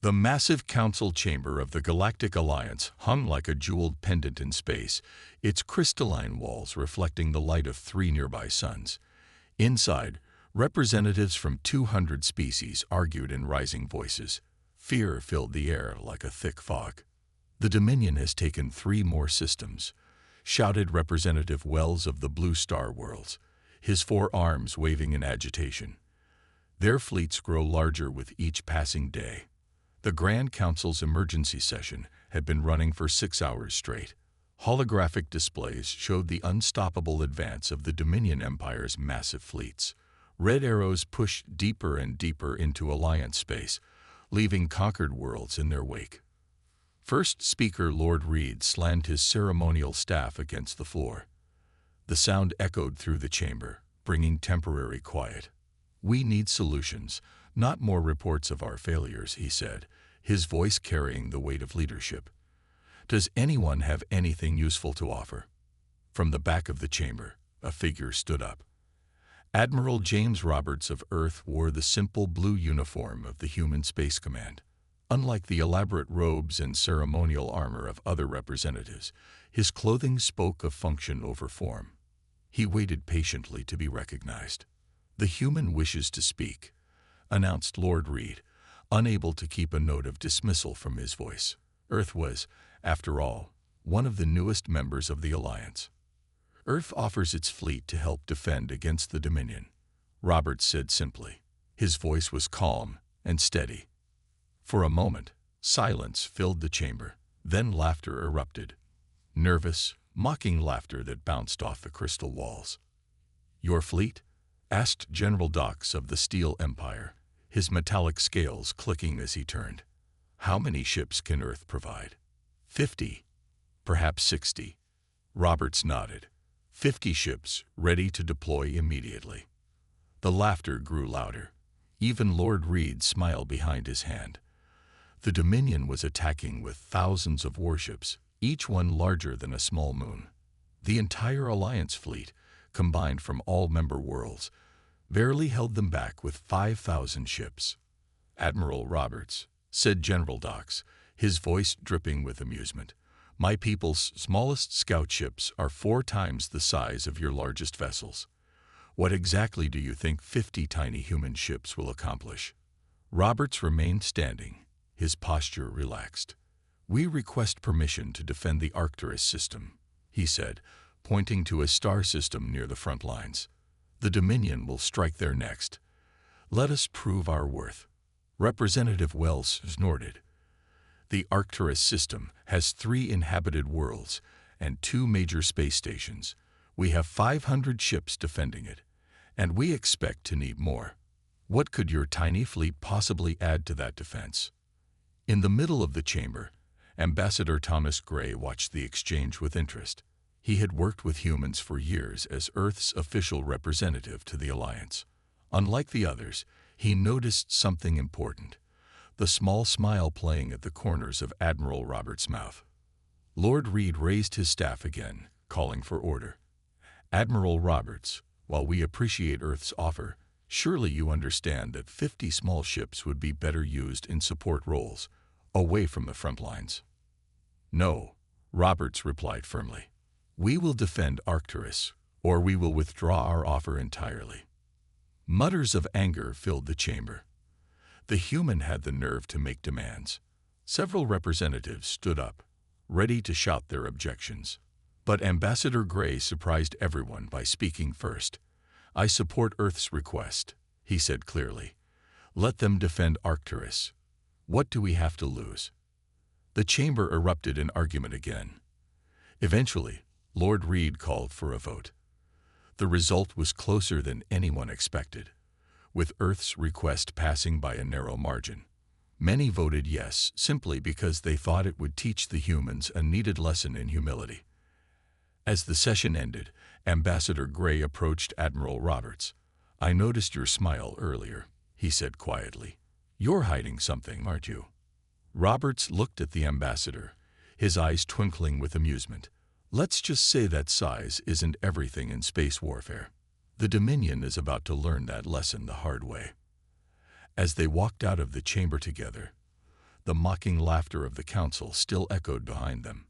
The massive council chamber of the Galactic Alliance hung like a jeweled pendant in space, its crystalline walls reflecting the light of 3 nearby suns. Inside, representatives from 200 species argued in rising voices. Fear filled the air like a thick fog. "The Dominion has taken 3 more systems," shouted Representative Wells of the Blue Star Worlds, his 4 arms waving in agitation. "Their fleets grow larger with each passing day." The Grand Council's emergency session had been running for 6 hours straight. Holographic displays showed the unstoppable advance of the Dominion Empire's massive fleets. Red arrows pushed deeper and deeper into Alliance space, leaving conquered worlds in their wake. First speaker Lord Reed slammed his ceremonial staff against the floor. The sound echoed through the chamber, bringing temporary quiet. "We need solutions, not more reports of our failures," he said, his voice carrying the weight of leadership. "Does anyone have anything useful to offer?" From the back of the chamber, a figure stood up. Admiral James Roberts of Earth wore the simple blue uniform of the Human Space Command. Unlike the elaborate robes and ceremonial armor of other representatives, his clothing spoke of function over form. He waited patiently to be recognized. "The human wishes to speak," announced Lord Reed, unable to keep a note of dismissal from his voice. Earth was, after all, one of the newest members of the Alliance. "Earth offers its fleet to help defend against the Dominion," Roberts said simply. His voice was calm and steady. For a moment, silence filled the chamber, then laughter erupted. Nervous, mocking laughter that bounced off the crystal walls. "Your fleet?" asked General Dox of the Steel Empire, his metallic scales clicking as he turned. "How many ships can Earth provide?" 50, perhaps 60. Roberts nodded. 50 ships, ready to deploy immediately. The laughter grew louder. Even Lord Reed smiled behind his hand. The Dominion was attacking with thousands of warships, each one larger than a small moon. The entire Alliance fleet, combined from all member worlds, barely held them back with 5,000 ships. "Admiral Roberts," said General Dox, his voice dripping with amusement, "my people's smallest scout ships are 4 times the size of your largest vessels. What exactly do you think 50 tiny human ships will accomplish?" Roberts remained standing, his posture relaxed. "We request permission to defend the Arcturus system," he said, pointing to a star system near the front lines. "The Dominion will strike there next. Let us prove our worth." Representative Wells snorted. "The Arcturus system has 3 inhabited worlds and 2 major space stations. We have 500 ships defending it, and we expect to need more. What could your tiny fleet possibly add to that defense?" In the middle of the chamber, Ambassador Thomas Gray watched the exchange with interest. He had worked with humans for years as Earth's official representative to the Alliance. Unlike the others, he noticed something important: the small smile playing at the corners of Admiral Roberts' mouth. Lord Reed raised his staff again, calling for order. "Admiral Roberts, while we appreciate Earth's offer, surely you understand that 50 small ships would be better used in support roles, away from the front lines." "No," Roberts replied firmly. "We will defend Arcturus, or we will withdraw our offer entirely." Mutters of anger filled the chamber. The human had the nerve to make demands. Several representatives stood up, ready to shout their objections. But Ambassador Gray surprised everyone by speaking first. "I support Earth's request," he said clearly. "Let them defend Arcturus. What do we have to lose?" The chamber erupted in argument again. Eventually, Lord Reed called for a vote. The result was closer than anyone expected, with Earth's request passing by a narrow margin. Many voted yes simply because they thought it would teach the humans a needed lesson in humility. As the session ended, Ambassador Gray approached Admiral Roberts. "I noticed your smile earlier," he said quietly. "You're hiding something, aren't you?" Roberts looked at the ambassador, his eyes twinkling with amusement. "Let's just say that size isn't everything in space warfare. The Dominion is about to learn that lesson the hard way." As they walked out of the chamber together, The mocking laughter of the council still echoed behind them.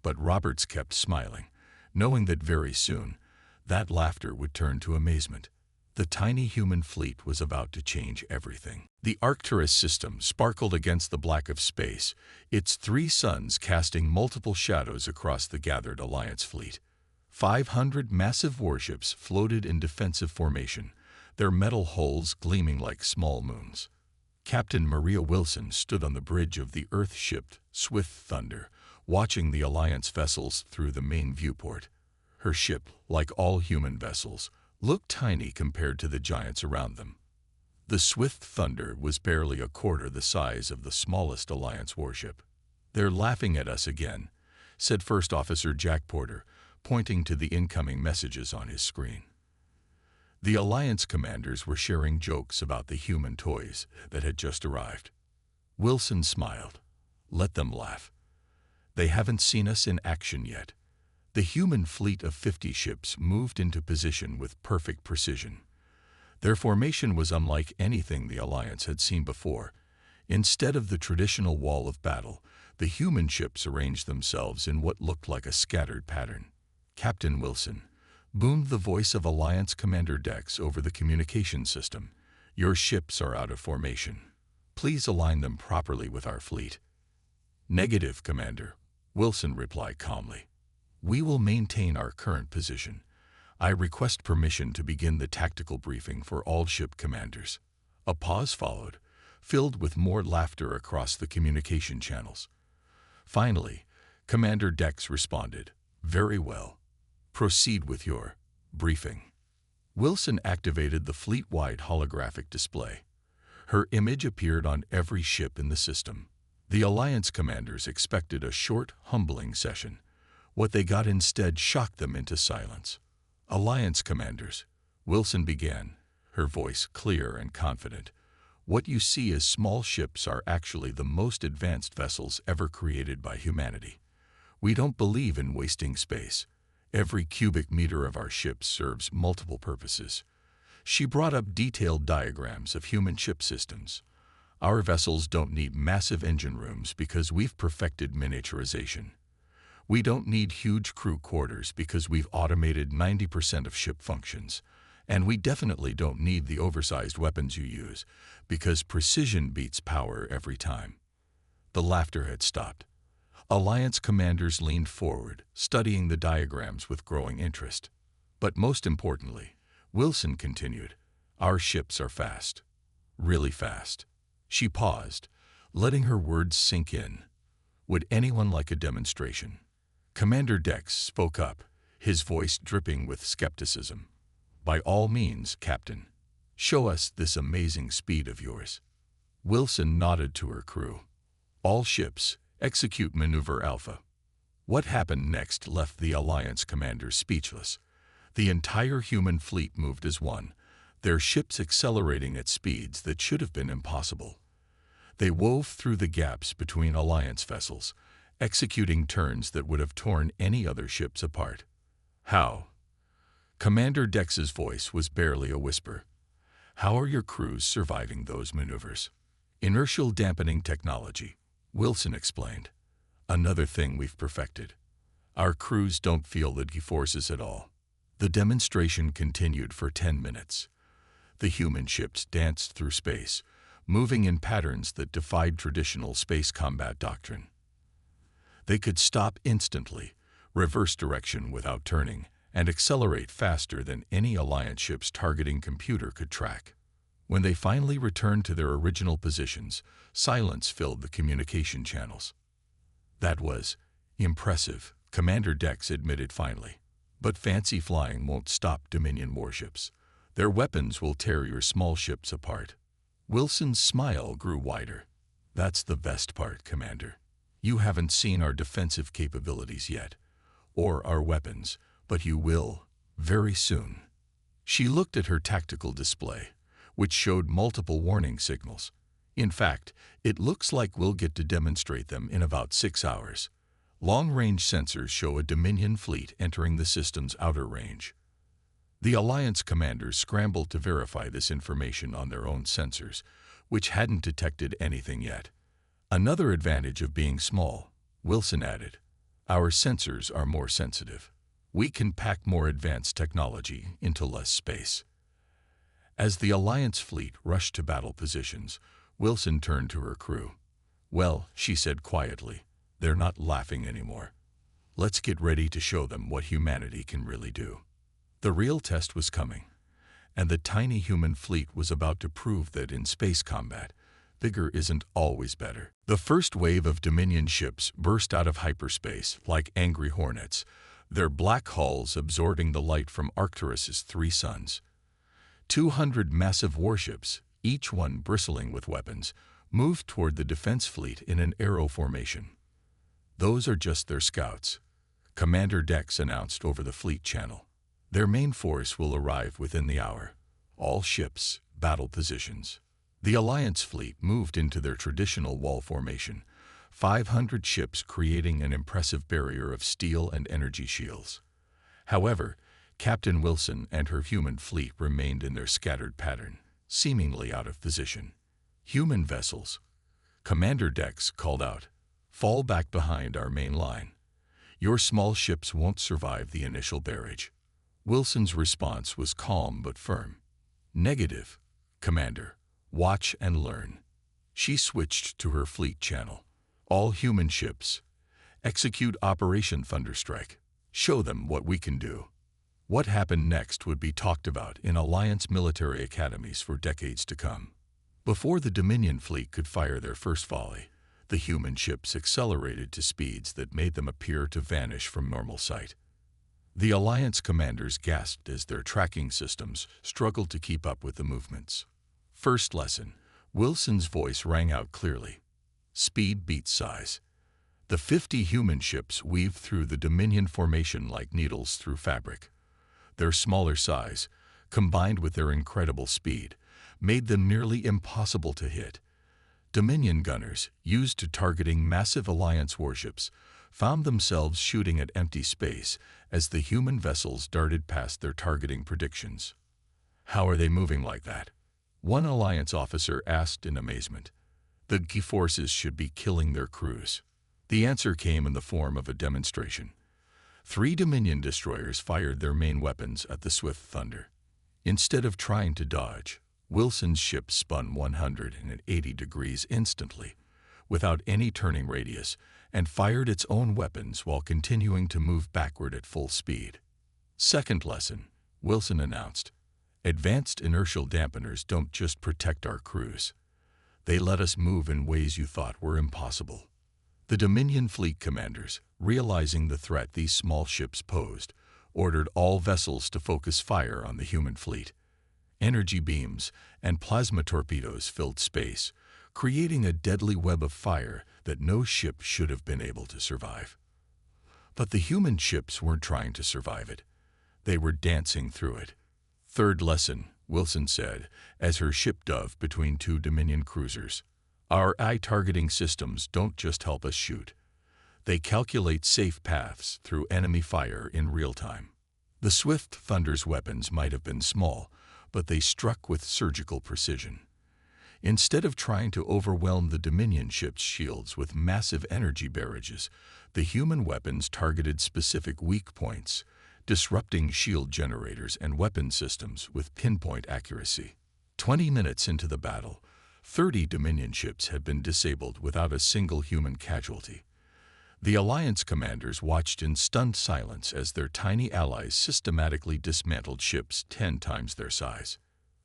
But Roberts kept smiling, knowing that very soon, that laughter would turn to amazement. The tiny human fleet was about to change everything. The Arcturus system sparkled against the black of space, its 3 suns casting multiple shadows across the gathered Alliance fleet. 500 massive warships floated in defensive formation, their metal hulls gleaming like small moons. Captain Maria Wilson stood on the bridge of the Earth-ship Swift Thunder, watching the Alliance vessels through the main viewport. Her ship, like all human vessels, looked tiny compared to the giants around them. The Swift Thunder was barely a quarter the size of the smallest Alliance warship. "They're laughing at us again," said First Officer Jack Porter, pointing to the incoming messages on his screen. The Alliance commanders were sharing jokes about the human toys that had just arrived. Wilson smiled. "Let them laugh. They haven't seen us in action yet." The human fleet of 50 ships moved into position with perfect precision. Their formation was unlike anything the Alliance had seen before. Instead of the traditional wall of battle, the human ships arranged themselves in what looked like a scattered pattern. "Captain Wilson," boomed the voice of Alliance Commander Dex over the communication system, "your ships are out of formation. Please align them properly with our fleet." "Negative, Commander," Wilson replied calmly. "We will maintain our current position. I request permission to begin the tactical briefing for all ship commanders." A pause followed, filled with more laughter across the communication channels. Finally, Commander Dex responded, "Very well. Proceed with your briefing." Wilson activated the fleet-wide holographic display. Her image appeared on every ship in the system. The Alliance commanders expected a short, humbling session. What they got instead shocked them into silence. "Alliance commanders," Wilson began, her voice clear and confident, "what you see as small ships are actually the most advanced vessels ever created by humanity. We don't believe in wasting space. Every cubic meter of our ships serves multiple purposes." She brought up detailed diagrams of human ship systems. "Our vessels don't need massive engine rooms because we've perfected miniaturization. We don't need huge crew quarters because we've automated 90% of ship functions. And we definitely don't need the oversized weapons you use because precision beats power every time." The laughter had stopped. Alliance commanders leaned forward, studying the diagrams with growing interest. "But most importantly," Wilson continued, "our ships are fast. Really fast." She paused, letting her words sink in. "Would anyone like a demonstration?" Commander Dex spoke up, his voice dripping with skepticism. "By all means, Captain. Show us this amazing speed of yours." Wilson nodded to her crew. "All ships, execute Maneuver Alpha." What happened next left the Alliance commanders speechless. The entire human fleet moved as one, their ships accelerating at speeds that should have been impossible. They wove through the gaps between Alliance vessels, executing turns that would have torn any other ships apart. "How?" Commander Dex's voice was barely a whisper. "How are your crews surviving those maneuvers?" "Inertial dampening technology," Wilson explained. "Another thing we've perfected. Our crews don't feel the G-forces at all." The demonstration continued for 10 minutes. The human ships danced through space, moving in patterns that defied traditional space combat doctrine. They could stop instantly, reverse direction without turning, and accelerate faster than any Alliance ship's targeting computer could track. When they finally returned to their original positions, silence filled the communication channels. "That was impressive," Commander Dex admitted finally. "But fancy flying won't stop Dominion warships. Their weapons will tear your small ships apart." Wilson's smile grew wider. "That's the best part, Commander. You haven't seen our defensive capabilities yet, or our weapons, but you will, very soon." She looked at her tactical display, which showed multiple warning signals. "In fact, it looks like we'll get to demonstrate them in about 6 hours. Long-range sensors show a Dominion fleet entering the system's outer range." The Alliance commanders scrambled to verify this information on their own sensors, which hadn't detected anything yet. Another advantage of being small, Wilson added, our sensors are more sensitive. We can pack more advanced technology into less space. As the Alliance fleet rushed to battle positions, Wilson turned to her crew. Well, she said quietly, they're not laughing anymore. Let's get ready to show them what humanity can really do. The real test was coming, and the tiny human fleet was about to prove that in space combat, vigor isn't always better. The first wave of Dominion ships burst out of hyperspace like angry hornets, their black hulls absorbing the light from Arcturus's 3 suns. 200 massive warships, each one bristling with weapons, moved toward the defense fleet in an arrow formation. Those are just their scouts, Commander Dex announced over the fleet channel. Their main force will arrive within the hour. All ships, battle positions. The Alliance fleet moved into their traditional wall formation, 500 ships creating an impressive barrier of steel and energy shields. However, Captain Wilson and her human fleet remained in their scattered pattern, seemingly out of position. Human vessels, Commander Dex called out, fall back behind our main line. Your small ships won't survive the initial barrage. Wilson's response was calm but firm. Negative, Commander. Watch and learn. She switched to her fleet channel. All human ships, execute Operation Thunderstrike. Show them what we can do. What happened next would be talked about in Alliance military academies for decades to come. Before the Dominion fleet could fire their first volley, the human ships accelerated to speeds that made them appear to vanish from normal sight. The Alliance commanders gasped as their tracking systems struggled to keep up with the movements. First lesson, Wilson's voice rang out clearly. Speed beats size. The 50 human ships weaved through the Dominion formation like needles through fabric. Their smaller size, combined with their incredible speed, made them nearly impossible to hit. Dominion gunners, used to targeting massive Alliance warships, found themselves shooting at empty space as the human vessels darted past their targeting predictions. How are they moving like that? One Alliance officer asked in amazement. The G forces should be killing their crews. The answer came in the form of a demonstration. 3 Dominion destroyers fired their main weapons at the swift thunder. Instead of trying to dodge, Wilson's ship spun 180 degrees instantly, without any turning radius, and fired its own weapons while continuing to move backward at full speed. Second lesson, Wilson announced. Advanced inertial dampeners don't just protect our crews. They let us move in ways you thought were impossible. The Dominion fleet commanders, realizing the threat these small ships posed, ordered all vessels to focus fire on the human fleet. Energy beams and plasma torpedoes filled space, creating a deadly web of fire that no ship should have been able to survive. But the human ships weren't trying to survive it. They were dancing through it. Third lesson, Wilson said, as her ship dove between 2 Dominion cruisers. Our eye-targeting systems don't just help us shoot. They calculate safe paths through enemy fire in real time. The Swift Thunder's weapons might have been small, but they struck with surgical precision. Instead of trying to overwhelm the Dominion ships' shields with massive energy barrages, the human weapons targeted specific weak points, disrupting shield generators and weapon systems with pinpoint accuracy. 20 minutes into the battle, 30 Dominion ships had been disabled without a single human casualty. The Alliance commanders watched in stunned silence as their tiny allies systematically dismantled ships 10 times their size.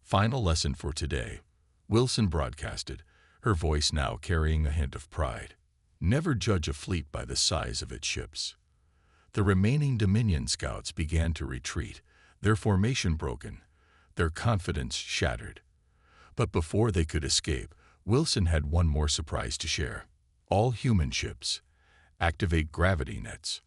Final lesson for today, Wilson broadcasted, her voice now carrying a hint of pride. Never judge a fleet by the size of its ships. The remaining Dominion scouts began to retreat, their formation broken, their confidence shattered. But before they could escape, Wilson had one more surprise to share. All human ships, activate gravity nets.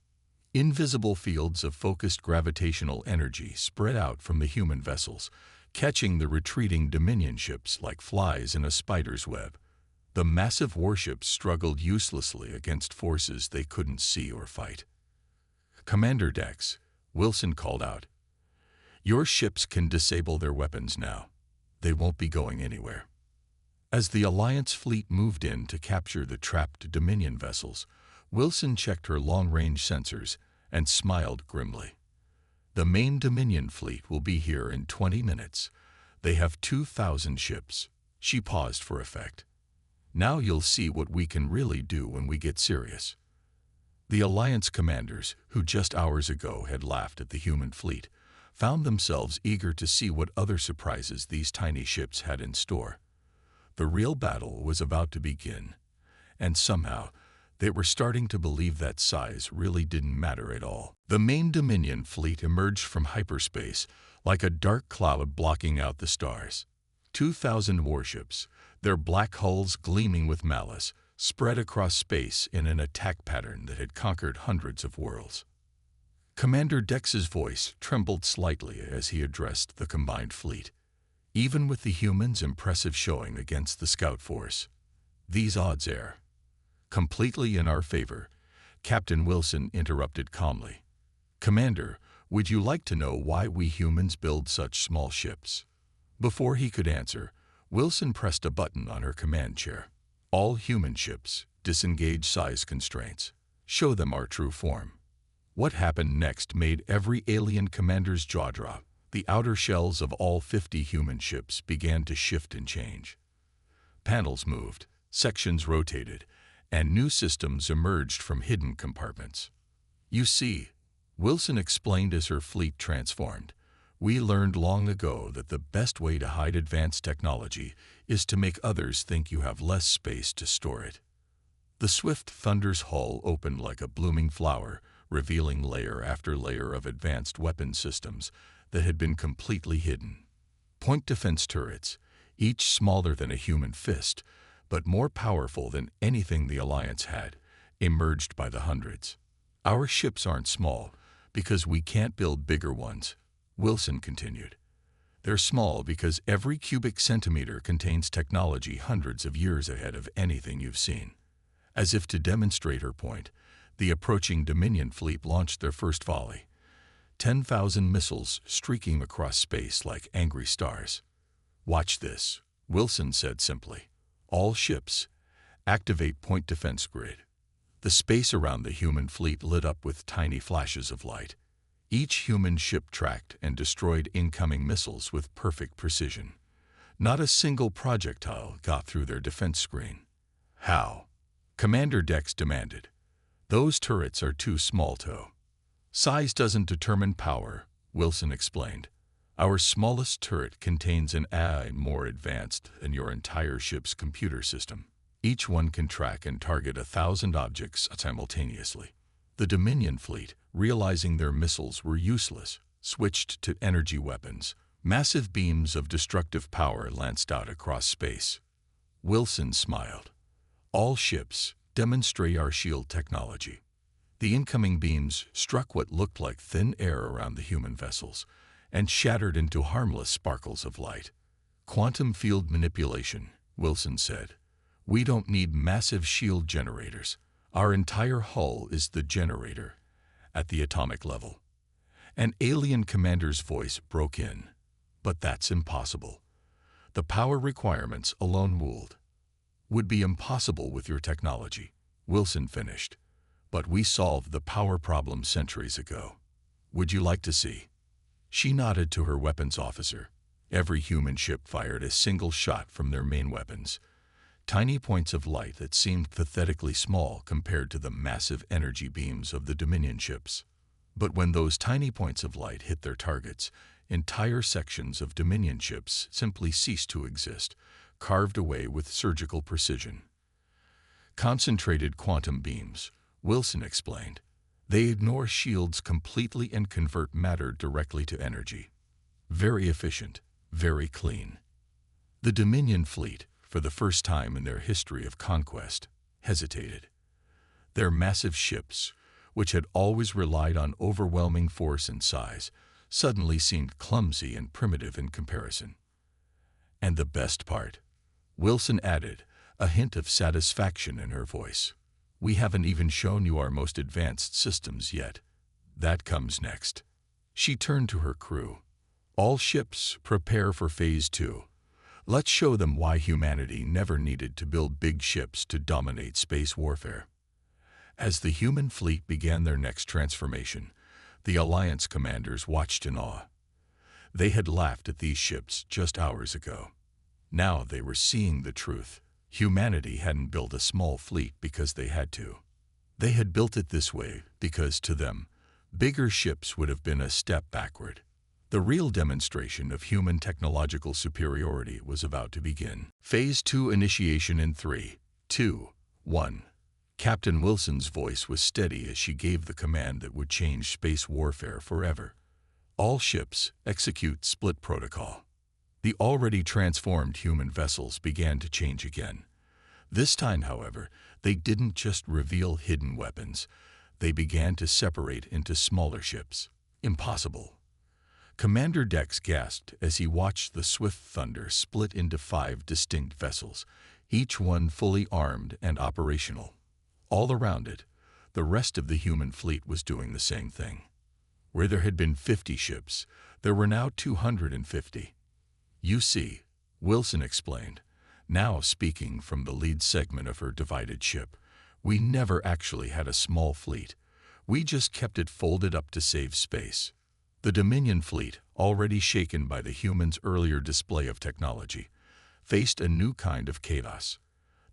Invisible fields of focused gravitational energy spread out from the human vessels, catching the retreating Dominion ships like flies in a spider's web. The massive warships struggled uselessly against forces they couldn't see or fight. Commander Dex, Wilson called out. Your ships can disable their weapons now. They won't be going anywhere. As the Alliance fleet moved in to capture the trapped Dominion vessels, Wilson checked her long-range sensors and smiled grimly. The main Dominion fleet will be here in 20 minutes. They have 2,000 ships. She paused for effect. Now you'll see what we can really do when we get serious. The Alliance commanders, who just hours ago had laughed at the human fleet, found themselves eager to see what other surprises these tiny ships had in store. The real battle was about to begin, and somehow they were starting to believe that size really didn't matter at all. The main Dominion fleet emerged from hyperspace like a dark cloud blocking out the stars. 2,000 warships, their black hulls gleaming with malice, spread across space in an attack pattern that had conquered hundreds of worlds. Commander Dex's voice trembled slightly as he addressed the combined fleet. Even with the humans' impressive showing against the scout force, these odds are completely in our favor, Captain Wilson interrupted calmly. Commander, would you like to know why we humans build such small ships? Before he could answer, Wilson pressed a button on her command chair. All human ships, disengage size constraints. Show them our true form. What happened next made every alien commander's jaw drop. The outer shells of all 50 human ships began to shift and change. Panels moved, sections rotated, and new systems emerged from hidden compartments. You see, Wilson explained as her fleet transformed, we learned long ago that the best way to hide advanced technology is to make others think you have less space to store it. The Swift Thunder's hull opened like a blooming flower, revealing layer after layer of advanced weapon systems that had been completely hidden. Point defense turrets, each smaller than a human fist, but more powerful than anything the Alliance had, emerged by the hundreds. Our ships aren't small because we can't build bigger ones, Wilson continued. They're small because every cubic centimeter contains technology hundreds of years ahead of anything you've seen. As if to demonstrate her point, the approaching Dominion fleet launched their first volley. 10,000 missiles streaking across space like angry stars. Watch this, Wilson said simply. All ships, activate point defense grid. The space around the human fleet lit up with tiny flashes of light. Each human ship tracked and destroyed incoming missiles with perfect precision. Not a single projectile got through their defense screen. How? Commander Dex demanded. Those turrets are too small to. Size doesn't determine power, Wilson explained. Our smallest turret contains an AI more advanced than your entire ship's computer system. Each one can track and target 1,000 objects simultaneously. The Dominion fleet, realizing their missiles were useless, switched to energy weapons. Massive beams of destructive power lanced out across space. Wilson smiled. All ships, demonstrate our shield technology. The incoming beams struck what looked like thin air around the human vessels and shattered into harmless sparkles of light. Quantum field manipulation, Wilson said. We don't need massive shield generators. Our entire hull is the generator, at the atomic level. An alien commander's voice broke in. But that's impossible. The power requirements alone would be impossible with your technology, Wilson finished. But we solved the power problem centuries ago. Would you like to see? She nodded to her weapons officer. Every human ship fired a single shot from their main weapons. Tiny points of light that seemed pathetically small compared to the massive energy beams of the Dominion ships. But when those tiny points of light hit their targets, entire sections of Dominion ships simply ceased to exist, carved away with surgical precision. Concentrated quantum beams, Wilson explained. They ignore shields completely and convert matter directly to energy. Very efficient, very clean. The Dominion fleet, for the first time in their history of conquest, hesitated. Their massive ships, which had always relied on overwhelming force and size, suddenly seemed clumsy and primitive in comparison. And the best part, Wilson added, a hint of satisfaction in her voice. We haven't even shown you our most advanced systems yet. That comes next. She turned to her crew. All ships prepare for Phase 2. Let's show them why humanity never needed to build big ships to dominate space warfare. As the human fleet began their next transformation, the Alliance commanders watched in awe. They had laughed at these ships just hours ago. Now they were seeing the truth. Humanity hadn't built a small fleet because they had to. They had built it this way because, to them, bigger ships would have been a step backward. The real demonstration of human technological superiority was about to begin. Phase 2 initiation in 3, 2, 1. Captain Wilson's voice was steady as she gave the command that would change space warfare forever. All ships execute split protocol. The already transformed human vessels began to change again. This time, however, they didn't just reveal hidden weapons. They began to separate into smaller ships. Impossible. Commander Dex gasped as he watched the swift thunder split into 5 distinct vessels, each one fully armed and operational. All around it, the rest of the human fleet was doing the same thing. Where there had been 50 ships, there were now 250. You see, Wilson explained, now speaking from the lead segment of her divided ship, we never actually had a small fleet. We just kept it folded up to save space. The Dominion fleet, already shaken by the humans' earlier display of technology, faced a new kind of chaos.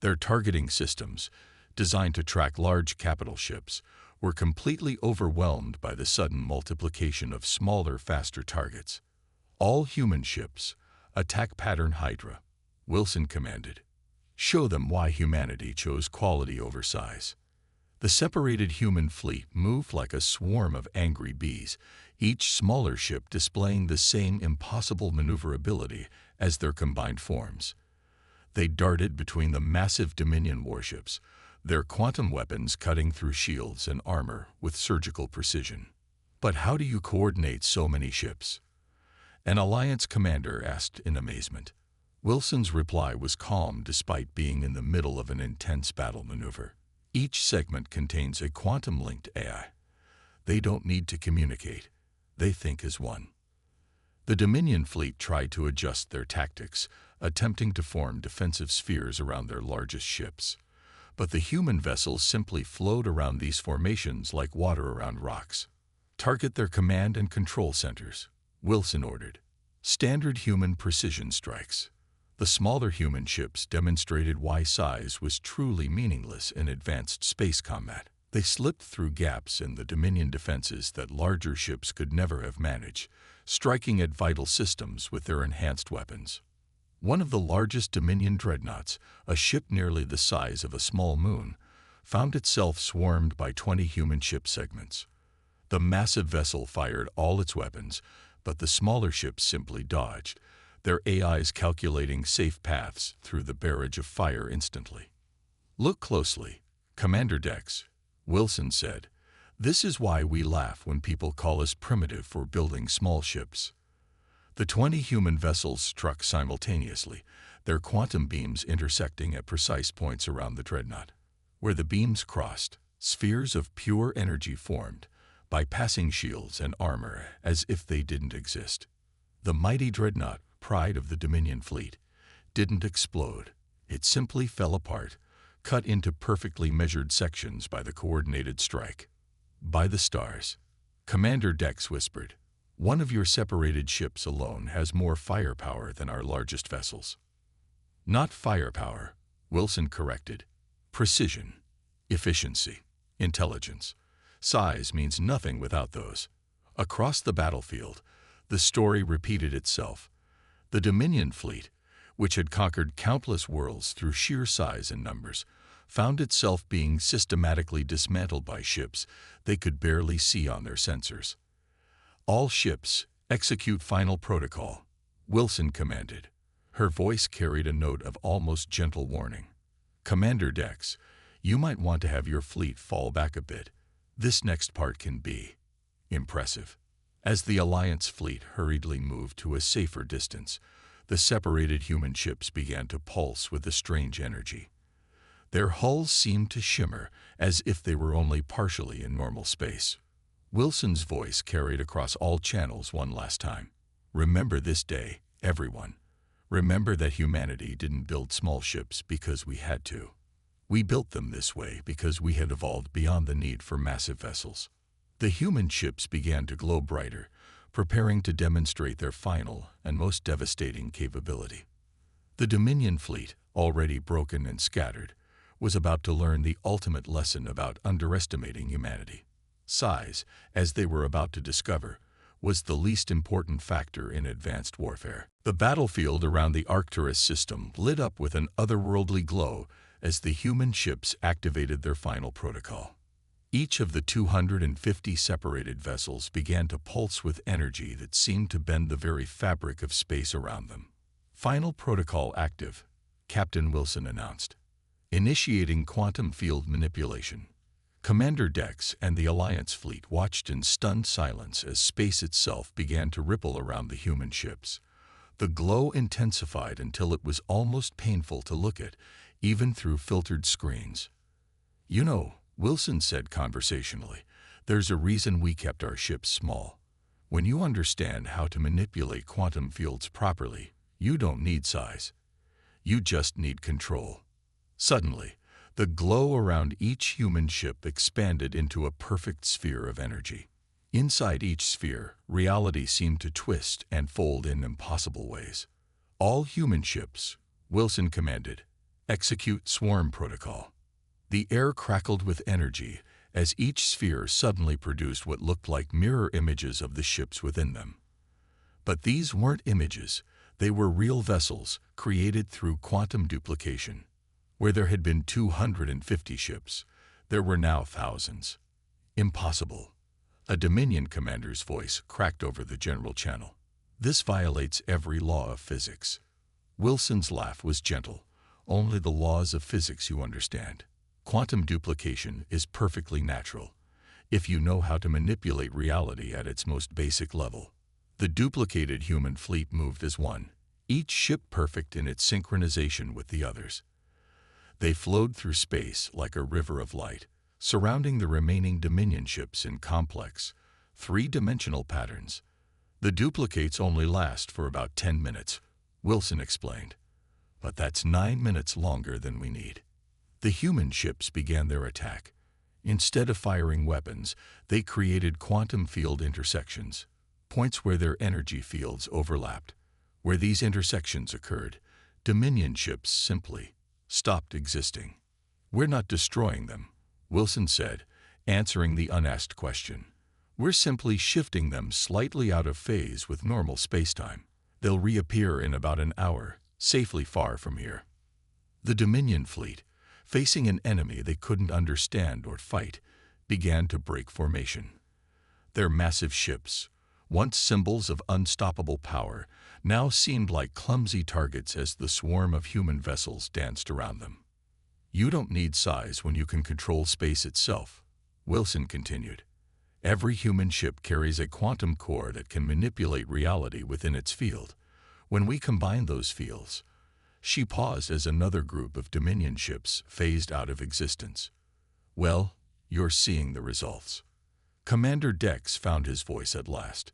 Their targeting systems, designed to track large capital ships, were completely overwhelmed by the sudden multiplication of smaller, faster targets. All human ships, attack pattern Hydra, Wilson commanded. Show them why humanity chose quality over size. The separated human fleet moved like a swarm of angry bees, each smaller ship displaying the same impossible maneuverability as their combined forms. They darted between the massive Dominion warships, their quantum weapons cutting through shields and armor with surgical precision. But how do you coordinate so many ships? An Alliance commander asked in amazement. Wilson's reply was calm despite being in the middle of an intense battle maneuver. Each segment contains a quantum-linked AI. They don't need to communicate. They think as one. The Dominion fleet tried to adjust their tactics, attempting to form defensive spheres around their largest ships. But the human vessels simply flowed around these formations like water around rocks. Target their command and control centers, Wilson ordered. Standard human precision strikes. The smaller human ships demonstrated why size was truly meaningless in advanced space combat. They slipped through gaps in the Dominion defenses that larger ships could never have managed, striking at vital systems with their enhanced weapons. One of the largest Dominion dreadnoughts, a ship nearly the size of a small moon, found itself swarmed by 20 human ship segments. The massive vessel fired all its weapons, but the smaller ships simply dodged, their AIs calculating safe paths through the barrage of fire instantly. Look closely, Commander Dex, Wilson said. This is why we laugh when people call us primitive for building small ships. The 20 human vessels struck simultaneously, their quantum beams intersecting at precise points around the dreadnought. Where the beams crossed, spheres of pure energy formed, bypassing shields and armor as if they didn't exist. The mighty dreadnought, pride of the Dominion fleet, didn't explode. It simply fell apart, cut into perfectly measured sections by the coordinated strike. By the stars, Commander Dex whispered, one of your separated ships alone has more firepower than our largest vessels. Not firepower, Wilson corrected. Precision, efficiency, intelligence. Size means nothing without those. Across the battlefield, the story repeated itself. The Dominion fleet, which had conquered countless worlds through sheer size and numbers, found itself being systematically dismantled by ships they could barely see on their sensors. All ships, execute final protocol, Wilson commanded. Her voice carried a note of almost gentle warning. Commander Dex, you might want to have your fleet fall back a bit. This next part can be impressive. As the Alliance fleet hurriedly moved to a safer distance, the separated human ships began to pulse with a strange energy. Their hulls seemed to shimmer as if they were only partially in normal space. Wilson's voice carried across all channels one last time. Remember this day, everyone. Remember that humanity didn't build small ships because we had to. We built them this way because we had evolved beyond the need for massive vessels. The human ships began to glow brighter, preparing to demonstrate their final and most devastating capability. The Dominion fleet, already broken and scattered, was about to learn the ultimate lesson about underestimating humanity. Size, as they were about to discover, was the least important factor in advanced warfare. The battlefield around the Arcturus system lit up with an otherworldly glow as the human ships activated their final protocol. Each of the 250 separated vessels began to pulse with energy that seemed to bend the very fabric of space around them. "Final protocol active," Captain Wilson announced. "Initiating quantum field manipulation." Commander Dex and the Alliance fleet watched in stunned silence as space itself began to ripple around the human ships. The glow intensified until it was almost painful to look at, even through filtered screens. "You know," Wilson said conversationally, "there's a reason we kept our ships small. When you understand how to manipulate quantum fields properly, you don't need size. You just need control." Suddenly, the glow around each human ship expanded into a perfect sphere of energy. Inside each sphere, reality seemed to twist and fold in impossible ways. "All human ships," Wilson commanded, "execute swarm protocol." The air crackled with energy as each sphere suddenly produced what looked like mirror images of the ships within them. But these weren't images, they were real vessels created through quantum duplication. Where there had been 250 ships, there were now thousands. "Impossible." A Dominion commander's voice cracked over the general channel. "This violates every law of physics." Wilson's laugh was gentle. "Only the laws of physics you understand. Quantum duplication is perfectly natural, if you know how to manipulate reality at its most basic level." The duplicated human fleet moved as one, each ship perfect in its synchronization with the others. They flowed through space like a river of light, surrounding the remaining Dominion ships in complex, three-dimensional patterns. "The duplicates only last for about 10 minutes, Wilson explained. "But that's 9 minutes longer than we need." The human ships began their attack. Instead of firing weapons, they created quantum field intersections, points where their energy fields overlapped. Where these intersections occurred, Dominion ships simply stopped existing. "We're not destroying them," Wilson said, answering the unasked question. "We're simply shifting them slightly out of phase with normal spacetime. They'll reappear in about an hour, safely far from here." The Dominion fleet, facing an enemy they couldn't understand or fight, began to break formation. Their massive ships, once symbols of unstoppable power, now seemed like clumsy targets as the swarm of human vessels danced around them. "You don't need size when you can control space itself," Wilson continued. "Every human ship carries a quantum core that can manipulate reality within its field. When we combine those fields..." She paused as another group of Dominion ships phased out of existence. "Well, you're seeing the results." Commander Dex found his voice at last.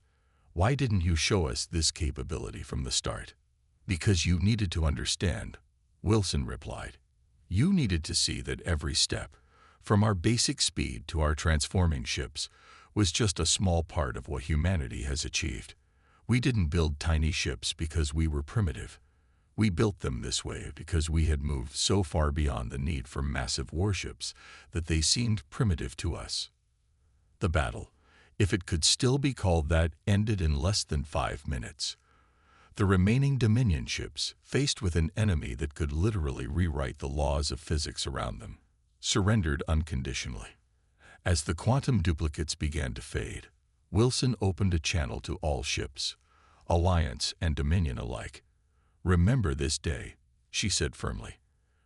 "Why didn't you show us this capability from the start?" "Because you needed to understand," Wilson replied. "You needed to see that every step, from our basic speed to our transforming ships, was just a small part of what humanity has achieved. We didn't build tiny ships because we were primitive. We built them this way because we had moved so far beyond the need for massive warships that they seemed primitive to us." The battle, if it could still be called that, ended in less than 5 minutes. The remaining Dominion ships, faced with an enemy that could literally rewrite the laws of physics around them, surrendered unconditionally. As the quantum duplicates began to fade, Wilson opened a channel to all ships, Alliance and Dominion alike. "Remember this day," she said firmly.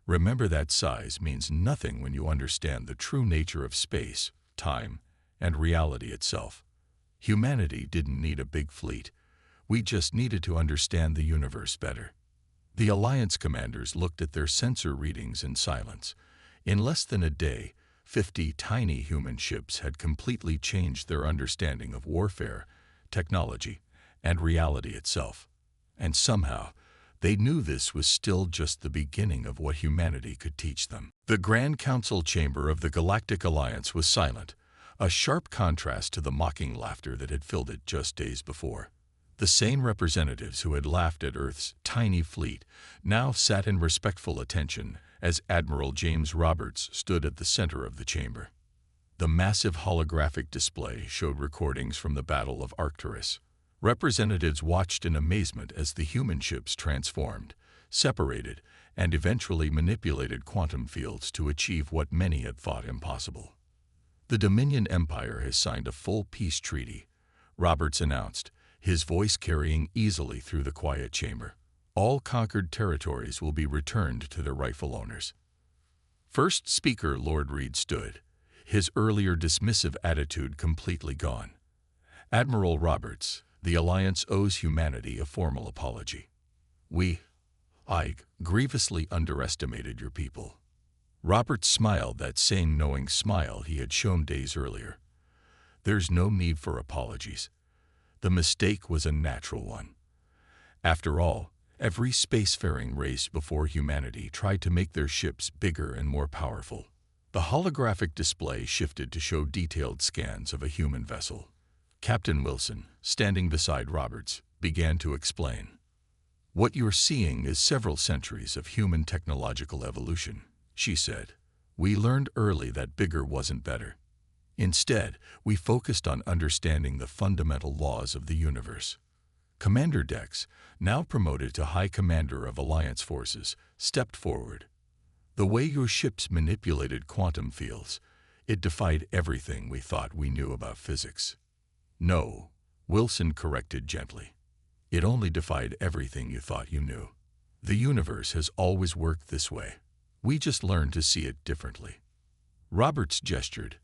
"Remember that size means nothing when you understand the true nature of space, time, and reality itself. Humanity didn't need a big fleet. We just needed to understand the universe better." The Alliance commanders looked at their sensor readings in silence. In less than a day, 50 tiny human ships had completely changed their understanding of warfare, technology, and reality itself. And somehow, They knew this was still just the beginning of what humanity could teach them. The Grand Council chamber of the Galactic Alliance was silent, a sharp contrast to the mocking laughter that had filled it just days before. The same representatives who had laughed at Earth's tiny fleet now sat in respectful attention as Admiral James Roberts stood at the center of the chamber. The massive holographic display showed recordings from the Battle of Arcturus. Representatives watched in amazement as the human ships transformed, separated, and eventually manipulated quantum fields to achieve what many had thought impossible. The Dominion Empire has signed a full peace treaty, Roberts announced, his voice carrying easily through the quiet chamber. All conquered territories will be returned to their rightful owners. First Speaker Lord Reed stood, his earlier dismissive attitude completely gone. Admiral Roberts, the Alliance owes humanity a formal apology. I grievously underestimated your people. Roberts smiled that same knowing smile he had shown days earlier. There's no need for apologies. The mistake was a natural one. After all, every spacefaring race before humanity tried to make their ships bigger and more powerful. The holographic display shifted to show detailed scans of a human vessel. Captain Wilson, standing beside Roberts, began to explain. What you're seeing is several centuries of human technological evolution, she said. We learned early that bigger wasn't better. Instead, we focused on understanding the fundamental laws of the universe. Commander Dex, now promoted to High Commander of Alliance Forces, stepped forward. The way your ships manipulated quantum fields, it defied everything we thought we knew about physics. No, Wilson corrected gently. It only defied everything you thought you knew. The universe has always worked this way. We just learned to see it differently. Roberts gestured,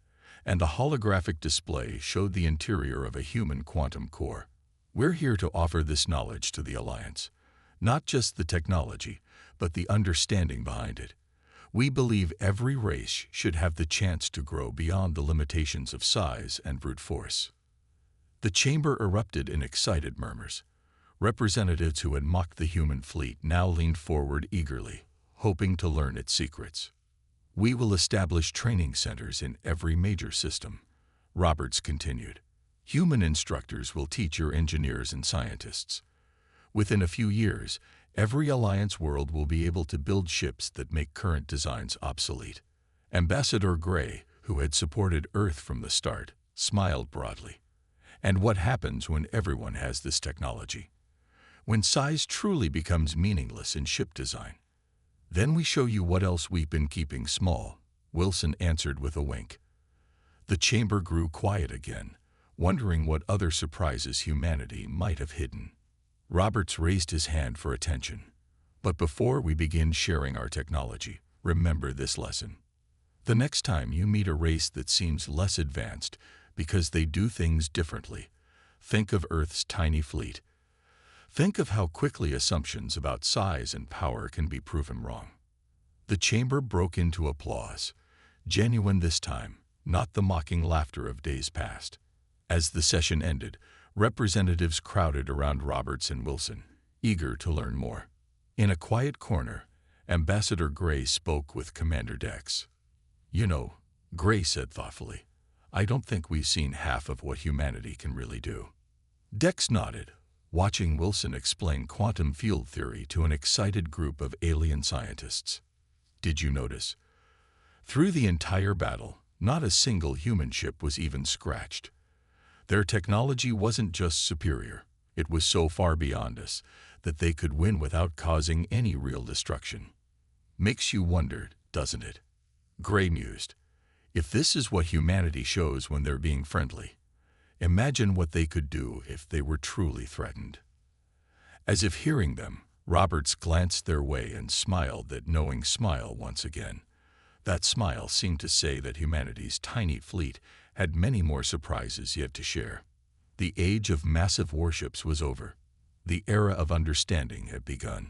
and the holographic display showed the interior of a human quantum core. We're here to offer this knowledge to the Alliance, not just the technology, but the understanding behind it. We believe every race should have the chance to grow beyond the limitations of size and brute force. The chamber erupted in excited murmurs. Representatives who had mocked the human fleet now leaned forward eagerly, hoping to learn its secrets. We will establish training centers in every major system, Roberts continued. Human instructors will teach your engineers and scientists. Within a few years, every Alliance world will be able to build ships that make current designs obsolete. Ambassador Gray, who had supported Earth from the start, smiled broadly. And what happens when everyone has this technology? When size truly becomes meaningless in ship design? Then we show you what else we've been keeping small, Wilson answered with a wink. The chamber grew quiet again, wondering what other surprises humanity might have hidden. Roberts raised his hand for attention. But before we begin sharing our technology, remember this lesson. The next time you meet a race that seems less advanced because they do things differently, think of Earth's tiny fleet. Think of how quickly assumptions about size and power can be proven wrong. The chamber broke into applause, genuine this time, not the mocking laughter of days past. As the session ended, representatives crowded around Roberts and Wilson, eager to learn more. In a quiet corner, Ambassador Gray spoke with Commander Dex. You know, Gray said thoughtfully, I don't think we've seen half of what humanity can really do. Dex nodded, watching Wilson explain quantum field theory to an excited group of alien scientists. Did you notice? Through the entire battle, not a single human ship was even scratched. Their technology wasn't just superior, it was so far beyond us that they could win without causing any real destruction. Makes you wonder, doesn't it? Gray mused. If this is what humanity shows when they're being friendly, imagine what they could do if they were truly threatened. As if hearing them, Roberts glanced their way and smiled that knowing smile once again. That smile seemed to say that humanity's tiny fleet had many more surprises yet to share. The age of massive warships was over. The era of understanding had begun.